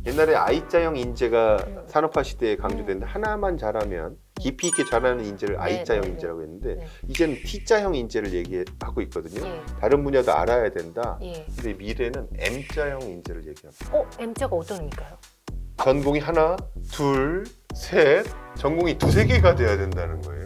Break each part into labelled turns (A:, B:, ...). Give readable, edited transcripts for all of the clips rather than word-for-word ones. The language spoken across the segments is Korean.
A: 옛날에 I자형 인재가 산업화 시대에 강조됐는데 하나만 잘하면 깊이 있게 잘하는 인재를 I자형 인재라고 했는데
B: 네.
A: 이제는 T자형 인재를 얘기하고 있거든요.
B: 예.
A: 다른 분야도 알아야 된다.
B: 예.
A: 근데 미래는 M자형 인재를 얘기합니다.
B: M자가 어떤 의미일까요?
A: 전공이 하나, 둘, 셋, 전공이 두세 개가 돼야 된다는 거예요.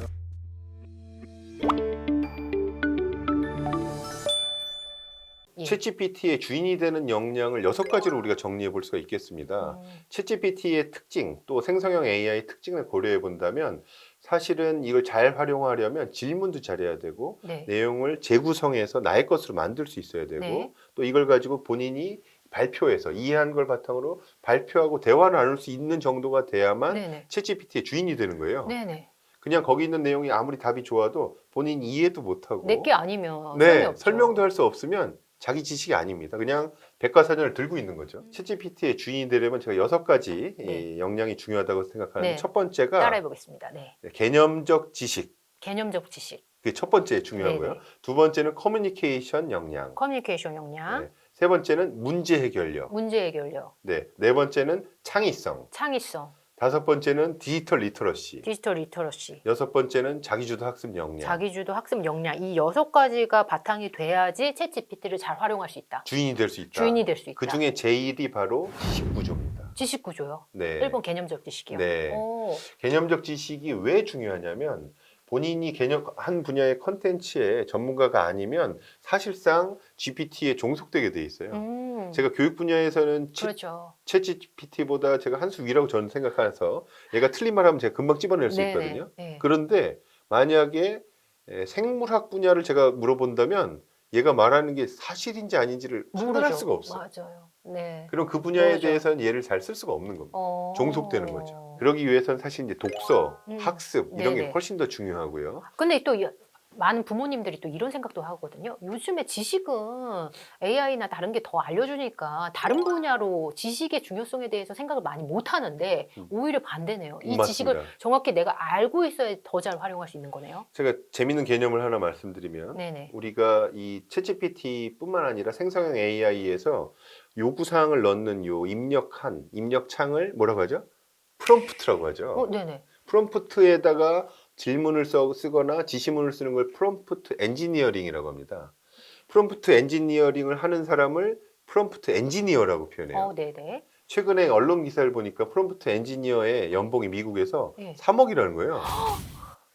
B: 예.
A: 챗GPT의 주인이 되는 역량을 6가지로 우리가 정리해 볼 수가 있겠습니다. 챗GPT의 특징, 또 생성형 AI 특징을 고려해 본다면 사실은 이걸 잘 활용하려면 질문도 잘해야 되고
B: 네.
A: 내용을 재구성해서 나의 것으로 만들 수 있어야 되고
B: 네.
A: 또 이걸 가지고 본인이 발표해서 이해한 걸 바탕으로 발표하고 대화를 나눌 수 있는 정도가 돼야만
B: 네네.
A: 챗GPT의 주인이 되는 거예요.
B: 네네.
A: 그냥 거기 있는 내용이 아무리 답이 좋아도 본인이 이해도 못하고
B: 내게 아니면
A: 네,
B: 소용이 없죠.
A: 설명도 할 수 없으면 자기 지식이 아닙니다. 그냥 백과사전을 들고 있는 거죠. 챗GPT의 주인이 되려면 제가 6가지
B: 네.
A: 이 역량이 중요하다고 생각하는데
B: 네.
A: 첫 번째가
B: 따라해 보겠습니다. 네.
A: 개념적 지식.
B: 개념적 지식,
A: 그게 첫 번째 중요하고요.
B: 네네.
A: 두 번째는 커뮤니케이션 역량.
B: 커뮤니케이션 역량,
A: 네. 세 번째는 문제 해결력.
B: 문제 해결력,
A: 네. 네 번째는 창의성.
B: 창의성,
A: 다섯 번째는 디지털 리터러시.
B: 디지털 리터러시,
A: 여섯 번째는 자기주도 학습 역량.
B: 자기주도 학습 역량, 이 6가지가 바탕이 돼야지 챗GPT를 잘 활용할 수 있다.
A: 주인이 될 수 있다.
B: 주인이 될 수 있다.
A: 그 중에 제일이 바로 지식 구조입니다.
B: 지식 구조요.
A: 네.
B: 일본 개념적 지식이요.
A: 네.
B: 오.
A: 개념적 지식이 왜 중요하냐면 본인이 한 분야의 컨텐츠의 전문가가 아니면 사실상 GPT에 종속되게 돼 있어요. 제가 교육 분야에서는
B: 그렇죠.
A: 챗GPT보다 제가 한 수 위라고 저는 생각해서 얘가 틀린 말 하면 제가 금방 집어낼 수
B: 네네.
A: 있거든요.
B: 네.
A: 그런데 만약에 생물학 분야를 제가 물어본다면 얘가 말하는 게 사실인지 아닌지를 판단할
B: 모르죠.
A: 수가 없어요.
B: 맞아요. 네.
A: 그럼 그 분야에
B: 모르죠.
A: 대해서는 얘를 잘 쓸 수가 없는 겁니다. 종속되는 거죠. 그러기 위해서는 사실 이제 독서, 학습 이런
B: 네네.
A: 게 훨씬 더 중요하고요.
B: 근데 또 많은 부모님들이 또 이런 생각도 하거든요. 요즘에 지식은 AI나 다른 게 더 알려주니까 다른 분야로 지식의 중요성에 대해서 생각을 많이 못 하는데 오히려 반대네요. 이
A: 맞습니다.
B: 지식을 정확히 내가 알고 있어야 더 잘 활용할 수 있는 거네요.
A: 제가 재밌는 개념을 하나 말씀드리면
B: 네네.
A: 우리가 이 챗GPT뿐만 아니라 생성형 AI에서 요구사항을 넣는 요 입력창을 뭐라고 하죠? 프롬프트라고 하죠.
B: 네네.
A: 프롬프트에다가 질문을 쓰거나 지시문을 쓰는 걸 프롬프트 엔지니어링이라고 합니다. 프롬프트 엔지니어링을 하는 사람을 프롬프트 엔지니어라고 표현해요.
B: 네네.
A: 최근에 언론 기사를 보니까 프롬프트 엔지니어의 연봉이 미국에서
B: 네.
A: 3억이라는 거예요.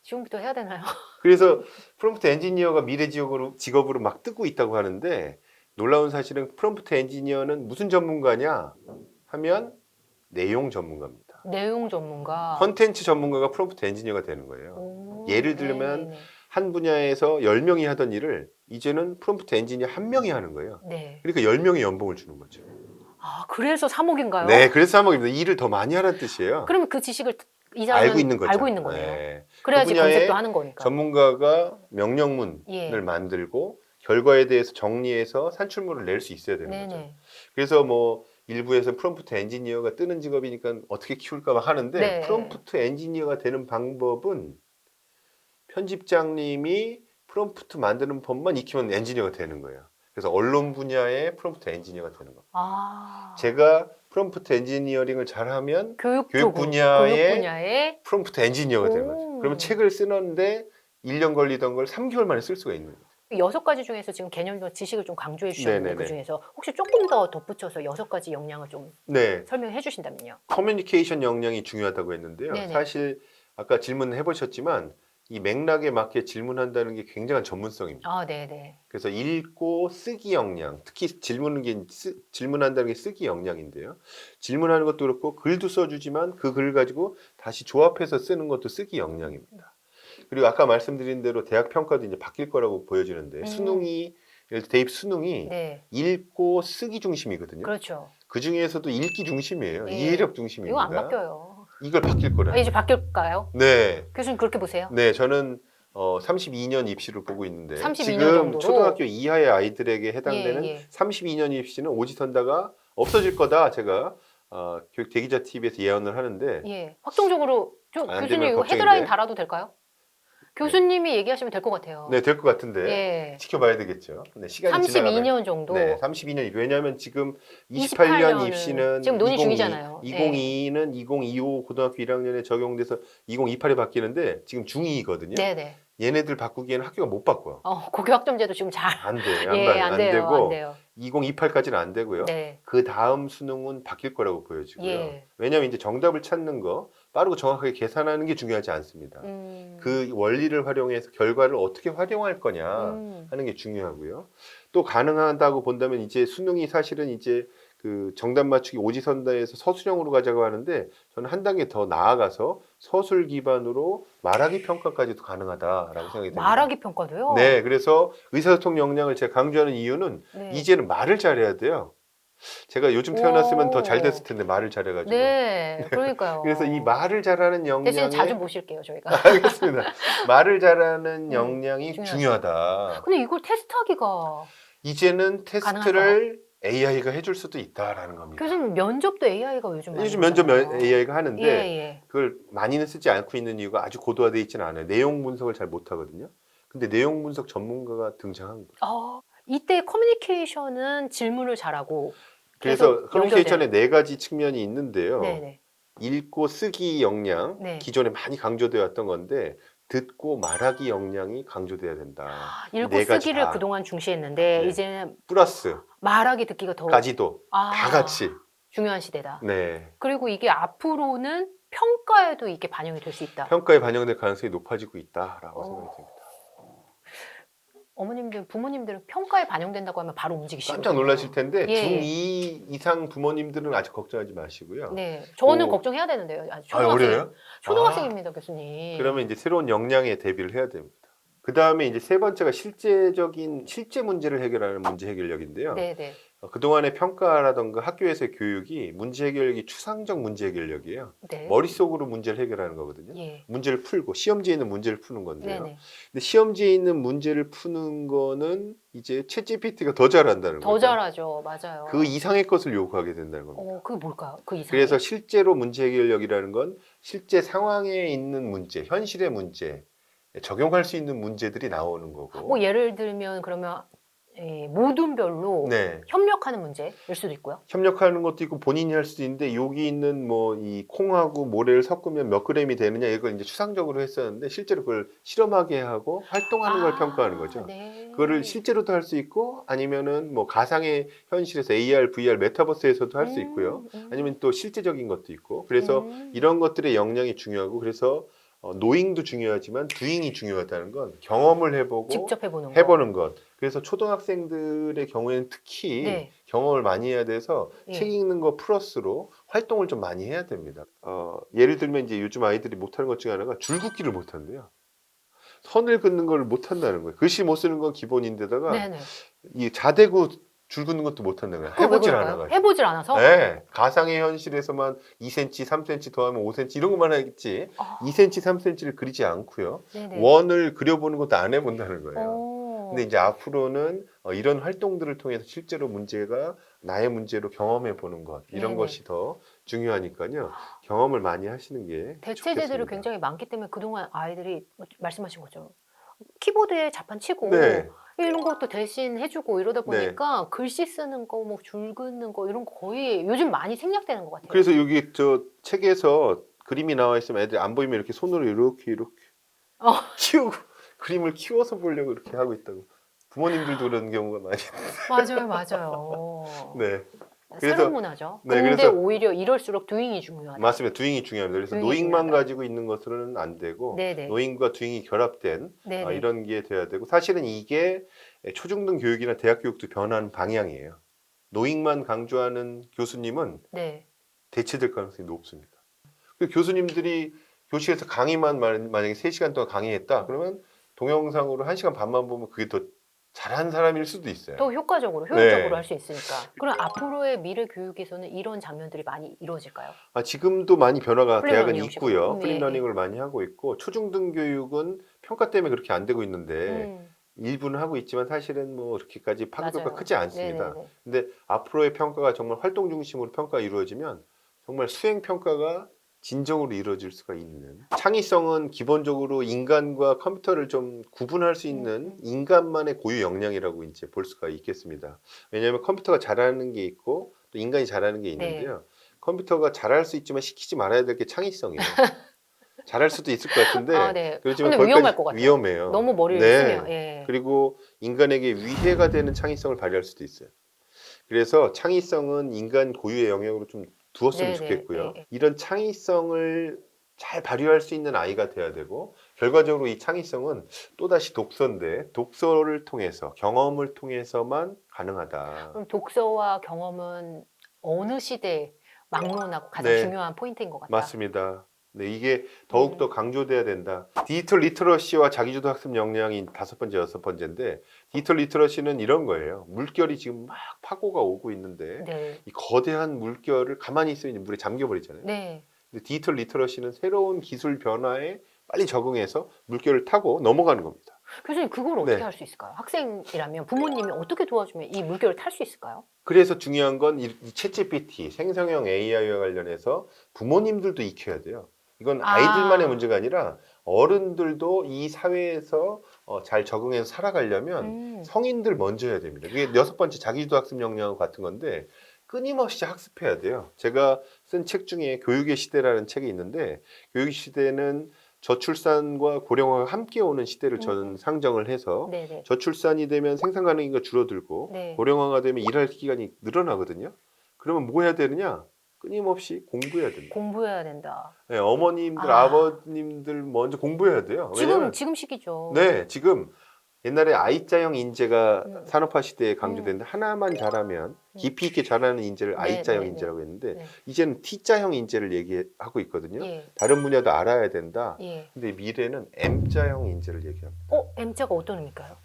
B: 지금부터 해야 되나요?
A: 그래서 프롬프트 엔지니어가 미래 직업으로 막 뜨고 있다고 하는데 놀라운 사실은 프롬프트 엔지니어는 무슨 전문가냐 하면 내용 전문가입니다.
B: 내용 전문가.
A: 컨텐츠 전문가가 프롬프트 엔지니어가 되는 거예요. 예를 들면
B: 네네네.
A: 한 분야에서 10명이 하던 일을 이제는 프롬프트 엔지니어 1명이 하는 거예요.
B: 네.
A: 그러니까 10명의 연봉을 주는 거죠.
B: 아, 그래서 3억인가요?
A: 네, 그래서 3억입니다. 일을 더 많이 하라는 뜻이에요.
B: 그러면 그 지식을 이 사람은
A: 알고 있는 거죠.
B: 알고 있는 거네요.
A: 네.
B: 그래야지
A: 그 분야의
B: 검색도 하는 거니까.
A: 전문가가 명령문을
B: 예.
A: 만들고 결과에 대해서 정리해서 산출물을 낼 수 있어야 되는 거죠.
B: 네네.
A: 그래서 뭐 일부에서 프롬프트 엔지니어가 뜨는 직업이니까 어떻게 키울까 막 하는데
B: 네.
A: 프롬프트 엔지니어가 되는 방법은 편집장님이 프롬프트 만드는 법만 익히면 엔지니어가 되는 거예요. 그래서 언론 분야의 프롬프트 엔지니어가 되는 겁니다.
B: 아.
A: 제가 프롬프트 엔지니어링을 잘하면
B: 교육
A: 분야의
B: 분야의
A: 프롬프트 엔지니어가 되는
B: 오.
A: 거죠. 그러면 책을 쓰는데 1년 걸리던 걸 3개월 만에 쓸 수가 있는 거죠.
B: 6가지 중에서 지금 개념적 지식을 좀 강조해 주셨는데
A: 네네네.
B: 그 중에서 혹시 조금 더 덧붙여서 6가지 역량을 좀
A: 네,
B: 설명해 주신다면요.
A: 커뮤니케이션 역량이 중요하다고 했는데요.
B: 네네.
A: 사실 아까 질문해 보셨지만 이 맥락에 맞게 질문한다는 게 굉장한 전문성입니다.
B: 아, 네네.
A: 그래서 읽고 쓰기 역량, 특히 질문한다는 게 쓰기 역량인데요. 질문하는 것도 그렇고 글도 써주지만 그 글을 가지고 다시 조합해서 쓰는 것도 쓰기 역량입니다. 그리고 아까 말씀드린 대로 대학 평가도 이제 바뀔 거라고 보여지는데 수능이 예를 들어 대입 수능이
B: 네.
A: 읽고 쓰기 중심이거든요.
B: 그렇죠.
A: 그 중에서도 읽기 중심이에요.
B: 네.
A: 이해력 중심입니다.
B: 이거 안 바뀌어요.
A: 이걸 바뀔 거라.
B: 이제 바뀔까요?
A: 네,
B: 교수님 그렇게 보세요.
A: 네, 저는 32년 입시를 보고 있는데
B: 32년
A: 지금
B: 정도로?
A: 초등학교 이하의 아이들에게 해당되는
B: 예.
A: 32년 입시는 오지선다가 없어질 거다. 제가 교육 대기자 TV에서 예언을 하는데
B: 예. 확정적으로
A: 안
B: 교수님
A: 되면
B: 이거
A: 걱정인데.
B: 헤드라인 달아도 될까요? 교수님이 얘기하시면 될 것 같아요.
A: 네, 될 것 같은데
B: 예.
A: 지켜봐야 되겠죠. 네, 시간이 지나가면
B: 32년 정도.
A: 네, 32년. 왜냐하면 지금 28년
B: 28년은
A: 입시는
B: 지금 논의 중이잖아요.
A: 2022는 2025 고등학교 1학년에 적용돼서 2028에 바뀌는데 지금 중2거든요.
B: 네네.
A: 얘네들 바꾸기에는 학교가 못 바꿔요.
B: 고교 학점제도 지금 잘.
A: 안 돼.
B: 예, 안 돼요.
A: 되고
B: 안 돼요.
A: 2028까지는 안 되고요.
B: 네.
A: 그 다음 수능은 바뀔 거라고 보여지고요.
B: 예.
A: 왜냐하면 이제 정답을 찾는 거 빠르고 정확하게 계산하는 게 중요하지 않습니다. 그 원리를 활용해서 결과를 어떻게 활용할 거냐 하는 게 중요하고요. 또 가능하다고 본다면 이제 수능이 사실은 이제 그 정답 맞추기 오지선다에서 서술형으로 가자고 하는데 저는 한 단계 더 나아가서 서술 기반으로 말하기 평가까지도 가능하다라고 생각이 됩니다.
B: 말하기 평가도요?
A: 네, 그래서 의사소통 역량을 제가 강조하는 이유는
B: 네.
A: 이제는 말을 잘해야 돼요. 제가 요즘 태어났으면 더 잘 됐을 텐데 말을 잘해가지고.
B: 네, 그러니까요.
A: 그래서 이 말을 잘하는
B: 대신
A: 역량이
B: 자주 모실게요, 저희가.
A: 알겠습니다. 말을 잘하는 역량이
B: 중요하죠.
A: 중요하다.
B: 근데 이걸 테스트하기가
A: 이제는 테스트를 AI가 해줄 수도 있다라는 겁니다.
B: 교수님 면접도 AI가 요즘 많이
A: 요즘 면접
B: 하잖아요.
A: AI가 하는데
B: 예.
A: 그걸 많이는 쓰지 않고 있는 이유가 아주 고도화되어 있지는 않아요. 내용 분석을 잘 못하거든요. 근데 내용 분석 전문가가 등장한 거예요.
B: 이때 커뮤니케이션은 질문을 잘하고
A: 그래서
B: 계속
A: 커뮤니케이션에 네 가지 측면이 있는데요.
B: 네네.
A: 읽고 쓰기 역량,
B: 네.
A: 기존에 많이 강조되어 왔던 건데 듣고 말하기 역량이 강조돼야 된다.
B: 읽고
A: 네 가지
B: 쓰기를
A: 다.
B: 그동안 중시했는데
A: 네.
B: 이제는
A: 플러스
B: 말하기 듣기가 더
A: 까지도 다 같이.
B: 중요한 시대다.
A: 네.
B: 그리고 이게 앞으로는 평가에도 이게 반영이 될 수 있다.
A: 평가에 반영될 가능성이 높아지고 있다라고 생각이 듭니다.
B: 어머님들, 부모님들은 평가에 반영된다고 하면 바로 움직이시거든요.
A: 깜짝 놀라실 텐데
B: 예.
A: 중2 이상 부모님들은 아직 걱정하지 마시고요.
B: 네, 저는
A: 오.
B: 걱정해야 되는데요. 아직
A: 아, 어려요?
B: 초등학생입니다, 교수님.
A: 그러면 이제 새로운 역량에 대비를 해야 됩니다. 그 다음에 이제 세 번째가 실제 문제를 해결하는 문제 해결력인데요.
B: 네네.
A: 그동안의 평가라던가 학교에서의 교육이 문제 해결력이 추상적 문제 해결력이에요.
B: 네.
A: 머릿속으로 문제를 해결하는 거거든요.
B: 예.
A: 문제를 풀고 시험지에 있는 문제를 푸는 건데요.
B: 네네.
A: 근데 시험지에 있는 문제를 푸는 거는 이제 챗GPT가 더 잘한다는
B: 더
A: 거죠.
B: 잘하죠, 맞아요.
A: 그 이상의 것을 요구하게 된다는 겁니다.
B: 그게 뭘까요? 그 이상.
A: 그래서 실제로 문제 해결력이라는 건 실제 상황에 있는 문제, 현실의 문제, 적용할 수 있는 문제들이 나오는 거고.
B: 뭐 예를 들면 그러면 모둠별로
A: 네.
B: 협력하는 문제일 수도 있고요.
A: 협력하는 것도 있고 본인이 할 수도 있는데 여기 있는 뭐 이 콩하고 모래를 섞으면 몇 그램이 되느냐 이걸 이제 추상적으로 했었는데 실제로 그걸 실험하게 하고 활동하는 걸 평가하는 거죠.
B: 네.
A: 그거를 실제로도 할 수 있고 아니면은 뭐 가상의 현실에서 AR, VR, 메타버스에서도 할 수 있고요. 아니면 또 실제적인 것도 있고. 그래서 이런 것들의 역량이 중요하고 그래서 노잉도 중요하지만 두잉이 중요하다는 건 경험을 해보고
B: 직접 해보는 거.
A: 해보는 것. 그래서 초등학생들의 경우에는 특히
B: 네.
A: 경험을 많이 해야 돼서
B: 예.
A: 책 읽는 거 플러스로 활동을 좀 많이 해야 됩니다. 예를 들면 이제 요즘 아이들이 못하는 것 중에 하나가 줄긋기를 못한대요. 선을 긋는 걸 못한다는 거예요. 글씨 못 쓰는 건 기본인데다가
B: 네네.
A: 이 자대고 줄 긋는 것도 못한다는 거예요.
B: 그거 왜
A: 해보질
B: 그럴까요?
A: 않아가지고.
B: 해보질 않아서?
A: 네, 가상의 현실에서만 2cm, 3cm 더하면 5cm 이런 것만 하겠지 2cm, 3cm를 그리지 않고요.
B: 네네.
A: 원을 그려보는 것도 안 해본다는 거예요.
B: 오.
A: 근데 이제 앞으로는 이런 활동들을 통해서 실제로 문제가 나의 문제로 경험해 보는 것 이런
B: 네네.
A: 것이 더 중요하니까요. 경험을 많이 하시는 게
B: 대체제들이
A: 좋겠습니다.
B: 굉장히 많기 때문에 그동안 아이들이 말씀하신 것처럼 키보드에 자판 치고
A: 네.
B: 이런 것도 대신 해주고 이러다 보니까 글씨 쓰는 거, 뭐 줄 긋는 거 이런 거 거의 요즘 많이 생략되는 것 같아요.
A: 그래서 여기 저 책에서 그림이 나와 있으면 애들이 안 보이면 이렇게 손으로 이렇게
B: 어.
A: 키우고 그림을 키워서 보려고 이렇게 하고 있다고. 부모님들도 그런 경우가 많이
B: 맞아요.
A: 네.
B: 새로운
A: 그래서-
B: 문화죠.
A: 네,
B: 근데
A: 그래서-
B: 오히려 이럴수록 도잉이 중요하다.
A: 맞습니다. 두잉이 중요합니다. 그래서
B: 두잉이
A: 노잉만
B: 중요하다.
A: 가지고 있는 것은 안 되고
B: 네네.
A: 노잉과 두잉이 결합된
B: 네네.
A: 이런 게 돼야 되고 사실은 이게 초중등 교육이나 대학 교육도 변하는 방향이에요. 노잉만 강조하는 교수님은
B: 네.
A: 대체될 가능성이 높습니다. 그 교수님들이 교실에서 강의만 만약에 3시간 동안 강의했다 그러면 동영상으로 1시간 반만 보면 그게 더 잘한 사람일 수도 있어요.
B: 더 효과적으로, 효율적으로
A: 네.
B: 할 수 있으니까. 그럼 앞으로의 미래 교육에서는 이런 장면들이 많이 이루어질까요?
A: 지금도 많이 변화가
B: 플립러닝
A: 대학은
B: 형식으로.
A: 있고요.
B: 네.
A: 플립러닝을 많이 하고 있고 초중등 교육은 평가 때문에 그렇게 안 되고 있는데
B: 음,
A: 일부는 하고 있지만 사실은 뭐 그렇게까지 파급력가
B: 맞아요.
A: 크지 않습니다.
B: 네네네.
A: 근데 앞으로의 평가가 정말 활동 중심으로 평가가 이루어지면 정말 수행 평가가 진정으로 이루어질 수가 있는. 창의성은 기본적으로 인간과 컴퓨터를 좀 구분할 수 있는 인간만의 고유 역량이라고 이제 볼 수가 있겠습니다. 왜냐하면 컴퓨터가 잘하는 게 있고 또 인간이 잘하는 게 있는데요. 컴퓨터가 잘할 수 있지만 시키지 말아야 될 게 창의성이에요. 잘할 수도 있을 것 같은데
B: 아, 네.
A: 그렇지만
B: 근데
A: 거기까지
B: 위험할 것 같아요.
A: 위험해요.
B: 너무 머리를
A: 네.
B: 쓰면. 예.
A: 그리고 인간에게 위해가 되는 창의성을 발휘할 수도 있어요. 그래서 창의성은 인간 고유의 영역으로 좀 두었으면
B: 네네.
A: 좋겠고요.
B: 네.
A: 이런 창의성을 잘 발휘할 수 있는 아이가 돼야 되고 결과적으로 이 창의성은 또다시 독서인데 독서를 통해서 경험을 통해서만 가능하다.
B: 그럼 독서와 경험은 어느 시대에 막론하고 가장
A: 네.
B: 중요한 포인트인 것 같다.
A: 맞습니다. 네, 이게 더욱더 강조돼야 된다. 디지털 리터러시와 자기주도 학습 역량이 5번째, 6번째인데 디지털 리터러시는 이런 거예요. 물결이 지금 막 파고가 오고 있는데
B: 네.
A: 이 거대한 물결을 가만히 있으면 물에 잠겨버리잖아요.
B: 네.
A: 근데 디지털 리터러시는 새로운 기술 변화에 빨리 적응해서 물결을 타고 넘어가는 겁니다.
B: 교수님 그걸 어떻게
A: 네.
B: 할 수 있을까요? 학생이라면 부모님이 어떻게 도와주면 이 물결을 탈 수 있을까요?
A: 그래서 중요한 건 이 챗GPT, 생성형 AI와 관련해서 부모님들도 익혀야 돼요. 이건 아이들만의 문제가 아니라 어른들도 이 사회에서 잘 적응해서 살아가려면 성인들 먼저 해야 됩니다. 그게 6번째 자기주도 학습 역량과 같은 건데 끊임없이 학습해야 돼요. 제가 쓴 책 중에 교육의 시대라는 책이 있는데 교육의 시대는 저출산과 고령화가 함께 오는 시대를 저는 상정을 해서
B: 네네.
A: 저출산이 되면 생산 가능인가 줄어들고
B: 네.
A: 고령화가 되면 일할 기간이 늘어나거든요. 그러면 뭐 해야 되느냐? 끊임없이 공부해야 됩니다.
B: 공부해야 된다.
A: 네, 어머님들,
B: 아.
A: 아버님들 먼저 공부해야 돼요. 왜냐면
B: 지금 시기죠.
A: 네, 지금 옛날에 I자형 인재가
B: 음.
A: 산업화 시대에 강조됐는데 하나만 잘하면 깊이 있게 잘하는 인재를
B: 네,
A: I자형
B: 네,
A: 인재라고 했는데
B: 네.
A: 이제는 T자형 인재를 얘기하고 있거든요.
B: 예.
A: 다른 분야도 알아야 된다.
B: 예.
A: 근데 미래는 M자형 인재를 얘기합니다.
B: M자가 어떤 의미일까요?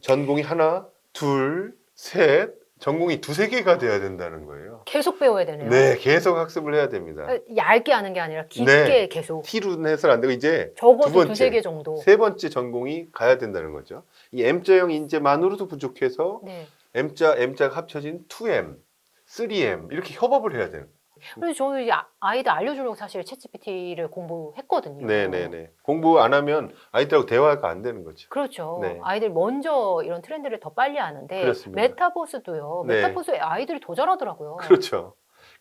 A: 전공이 하나, 둘, 셋, 전공이 2-3개가 돼야 된다는 거예요.
B: 계속 배워야 되네요.
A: 네, 계속 학습을 해야 됩니다.
B: 얇게 하는 게 아니라 깊게
A: 네.
B: 계속.
A: T로는 해서는 안 되고 이제
B: 적어도
A: 두 번째,
B: 2-3개 정도.
A: 3번째 전공이 가야 된다는 거죠. 이 M자형 인재만으로도 부족해서
B: 네.
A: M자가 합쳐진 2M, 3M 이렇게 협업을 해야 돼요.
B: 그래서 저는 이제 아이들 알려주려고 사실 챗GPT를 공부했거든요.
A: 네네네. 공부 안 하면 아이들하고 대화가 안 되는 거죠.
B: 그렇죠.
A: 네.
B: 아이들 먼저 이런 트렌드를 더 빨리 아는데
A: 그렇습니다.
B: 메타버스도요.
A: 네.
B: 메타버스에 아이들이 더 잘하더라고요.
A: 그렇죠.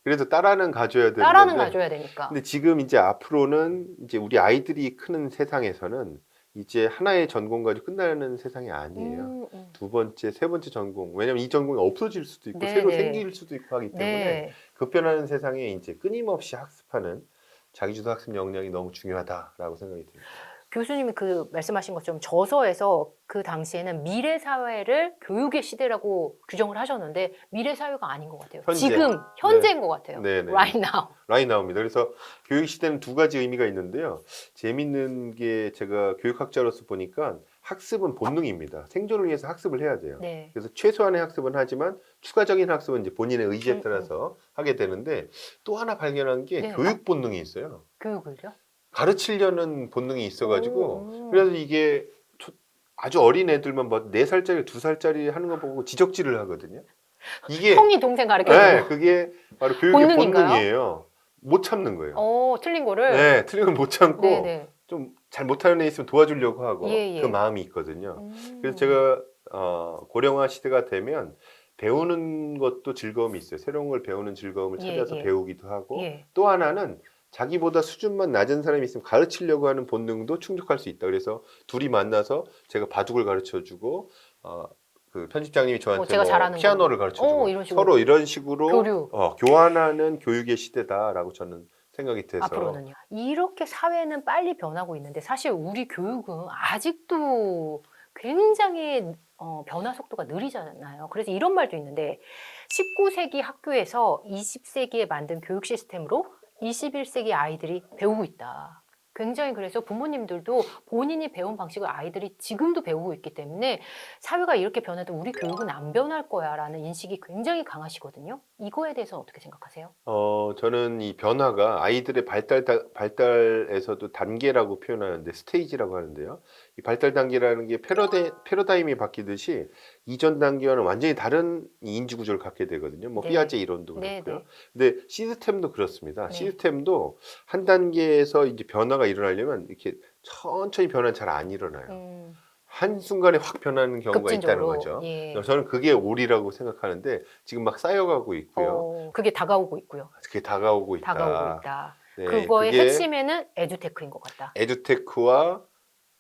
A: 그래서 따라는 가져야 되는
B: 따라는
A: 건데.
B: 가져야 되니까.
A: 근데 지금 이제 앞으로는 이제 우리 아이들이 크는 세상에서는 이제 하나의 전공 가지고 끝나는 세상이 아니에요. 2번째, 3번째 전공. 왜냐면 이 전공이 없어질 수도 있고
B: 네,
A: 새로
B: 네.
A: 생길 수도 있고 하기 때문에
B: 네.
A: 급변하는 세상에 이제 끊임없이 학습하는 자기주도 학습 역량이 너무 중요하다라고 생각이 듭니다.
B: 교수님이 그 말씀하신 것처럼 저서에서 그 당시에는 미래 사회를 교육의 시대라고 규정을 하셨는데 미래 사회가 아닌 것 같아요.
A: 현재.
B: 지금 현재인 것 같아요.
A: 네네.
B: Right now.
A: 라인 나옵니다. 그래서 교육 시대는 2가지 의미가 있는데요. 재밌는 게 제가 교육학자로서 보니까 학습은 본능입니다. 생존을 위해서 학습을 해야 돼요.
B: 네.
A: 그래서 최소한의 학습은 하지만 추가적인 학습은 이제 본인의 의지에 따라서 하게 되는데 또 하나 발견한 게
B: 네.
A: 교육 본능이 있어요.
B: 교육을요?
A: 가르치려는 본능이 있어가지고
B: 오.
A: 그래서 이게 아주 어린 애들만 뭐 4살짜리, 2살짜리 하는 거 보고 지적질을 하거든요. 이게
B: 형이 동생
A: 네,
B: 가르쳐주고.
A: 그게 바로 교육의
B: 본능인가요?
A: 본능이에요. 못 참는 거예요.
B: 틀린 거를.
A: 네, 틀린 걸 못 참고
B: 네네.
A: 좀 잘 못하는 애 있으면 도와주려고 하고
B: 예, 예.
A: 그 마음이 있거든요. 그래서 제가 고령화 시대가 되면 배우는 것도 즐거움이 있어요. 새로운 걸 배우는 즐거움을
B: 예,
A: 찾아서
B: 예.
A: 배우기도 하고
B: 예.
A: 또 하나는 자기보다 수준만 낮은 사람이 있으면 가르치려고 하는 본능도 충족할 수 있다. 그래서 둘이 만나서 제가 바둑을 가르쳐주고 그 편집장님이 저한테
B: 제가 잘하는
A: 피아노를 가르쳐주고
B: 이런 식으로.
A: 서로 이런 식으로
B: 교류.
A: 교환하는 교육의 시대다라고 저는 생각이 돼서
B: 앞으로는요. 이렇게 사회는 빨리 변하고 있는데 사실 우리 교육은 아직도 굉장히 변화 속도가 느리잖아요. 그래서 이런 말도 있는데 19세기 학교에서 20세기에 만든 교육 시스템으로 21세기 아이들이 배우고 있다. 굉장히 그래서 부모님들도 본인이 배운 방식을 아이들이 지금도 배우고 있기 때문에 사회가 이렇게 변해도 우리 교육은 안 변할 거야라는 인식이 굉장히 강하시거든요. 이거에 대해서는 어떻게 생각하세요?
A: 저는 이 변화가 아이들의 발달에서도 단계라고 표현하는데 스테이지라고 하는데요. 이 발달 단계라는 게 패러다임이 바뀌듯이 이전 단계와는 완전히 다른 인지 구조를 갖게 되거든요. 뭐
B: 네.
A: 피아제 이론도
B: 네,
A: 그렇고요.
B: 네.
A: 근데 시스템도 그렇습니다.
B: 네.
A: 시스템도 한 단계에서 이제 변화가 일어나려면 이렇게 천천히 변화는 잘 안 일어나요. 한순간에 확 변하는 경우가 있다는
B: 급진적으로.
A: 거죠.
B: 예.
A: 저는 그게 올이라고 생각하는데 지금 막 쌓여가고 있고요.
B: 그게 다가오고 있고요.
A: 그게 다가오고 있다.
B: 다가오고 있다.
A: 네,
B: 그거의
A: 그게
B: 핵심에는 에듀테크인 것 같다.
A: 에듀테크와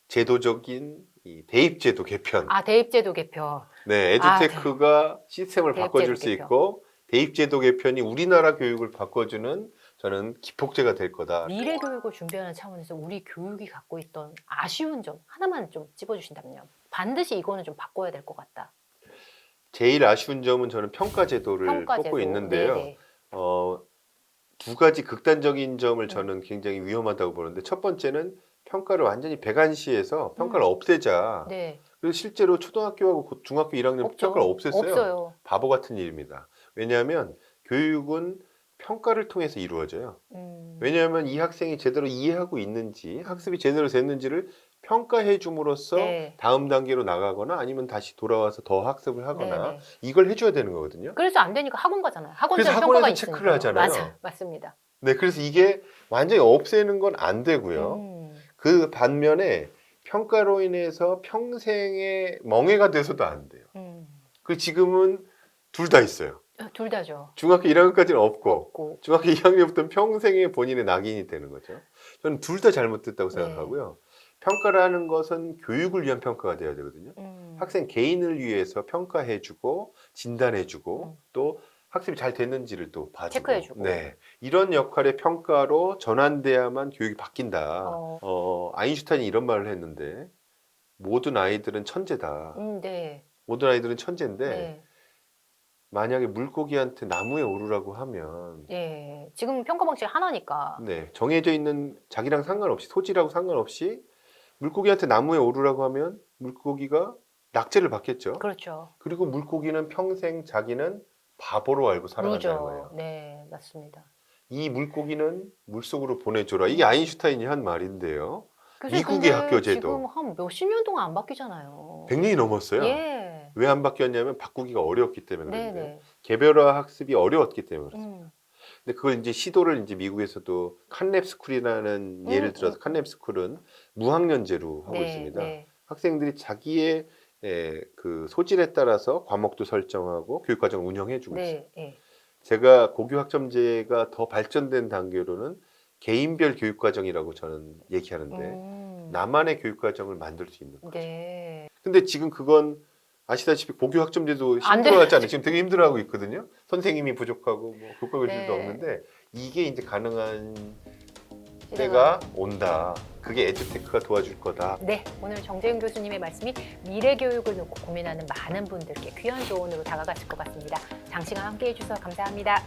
A: 제도적인 이 대입제도 개편.
B: 대입제도 개편.
A: 네, 에듀테크가 시스템을
B: 대입제도
A: 바꿔줄 수
B: 개편.
A: 있고 대입제도 개편이 우리나라 교육을 바꿔주는 저는 기폭제가 될 거다.
B: 미래 교육을 준비하는 차원에서 우리 교육이 갖고 있던 아쉬운 점 하나만 좀 찝어주신다면요. 반드시 이거는 좀 바꿔야 될 것 같다.
A: 제일 아쉬운 점은 저는 평가제도를
B: 평가제도.
A: 뽑고 있는데요.
B: 네네.
A: 두 가지 극단적인 점을 저는 굉장히 위험하다고 보는데 첫 번째는 평가를 완전히 배관시해서 평가를 없애자.
B: 네.
A: 그래서 실제로 초등학교하고 중학교 1학년
B: 없죠.
A: 평가를 없앴어요.
B: 없어요.
A: 바보 같은 일입니다. 왜냐하면 교육은 평가를 통해서 이루어져요. 왜냐하면 이 학생이 제대로 이해하고 있는지 학습이 제대로 됐는지를 평가해 줌으로써
B: 네.
A: 다음 단계로 나가거나 아니면 다시 돌아와서 더 학습을 하거나
B: 네네.
A: 이걸 해줘야 되는 거거든요.
B: 그래서 안 되니까 학원 가잖아요. 학원에서
A: 그래서
B: 평가가
A: 학원에서
B: 있으니까.
A: 체크를 하잖아요.
B: 맞습니다.
A: 네, 그래서 이게 완전히 없애는 건 안 되고요. 그 반면에 평가로 인해서 평생의 멍해가 돼서도 안 돼요. 그 지금은 둘 다 있어요.
B: 둘 다죠.
A: 중학교 1학년까지는 없고
B: 없고.
A: 중학교 2학년부터는 평생의 본인의 낙인이 되는 거죠. 저는 둘 다 잘못됐다고
B: 네.
A: 생각하고요. 평가라는 것은 교육을 위한 평가가 되어야 되거든요. 학생 개인을 위해서 평가해주고 진단해주고 또 학습이 잘 됐는지를 또 봐주고
B: 체크해주고.
A: 네, 이런 역할의 평가로 전환돼야만 교육이 바뀐다. 아인슈타인이 이런 말을 했는데 모든 아이들은 천재다.
B: 네.
A: 모든 아이들은 천재인데
B: 네.
A: 만약에 물고기한테 나무에 오르라고 하면
B: 예. 지금 평가 방식이 하나니까.
A: 네, 정해져 있는 자기랑 상관없이 소질하고 상관없이 물고기한테 나무에 오르라고 하면 물고기가 낙제를 받겠죠.
B: 그렇죠.
A: 그리고 물고기는 평생 자기는 바보로 알고 살아간다는 거예요.
B: 네, 맞습니다.
A: 이 물고기는 물속으로 보내줘라. 이게 아인슈타인이 한 말인데요.
B: 교수님,
A: 미국의
B: 근데
A: 학교제도.
B: 지금 한 몇십 년 동안 안 바뀌잖아요.
A: 100년이 넘었어요.
B: 예.
A: 왜 안 바뀌었냐면 바꾸기가 어려웠기 때문에 그런데
B: 네네.
A: 개별화 학습이 어려웠기 때문에 그렇습니다. 근데 그걸 이제 시도를 이제 미국에서도 칸랩 스쿨이라는 예를 들어서 칸랩 스쿨은 무학년제로 하고 있습니다.
B: 네.
A: 학생들이 자기의 그 소질에 따라서 과목도 설정하고 교육과정을 운영해주고 있어요.
B: 네.
A: 제가 고교 학점제가 더 발전된 단계로는 개인별 교육과정이라고 저는 얘기하는데 나만의 교육과정을 만들 수 있는 거죠.
B: 네.
A: 근데 지금 그건 아시다시피 고교 학점제도
B: 안
A: 힘들어하잖아요. 지금 되게 힘들어하고 있거든요. 선생님이 부족하고 뭐 교과 교실도
B: 네.
A: 없는데 이게 이제 가능한 때가 온다. 그게 에듀테크가 도와줄 거다.
B: 네, 오늘 정재윤 교수님의 말씀이 미래 교육을 놓고 고민하는 많은 분들께 귀한 조언으로 다가갔을 것 같습니다. 장시간 함께해 주셔서 감사합니다.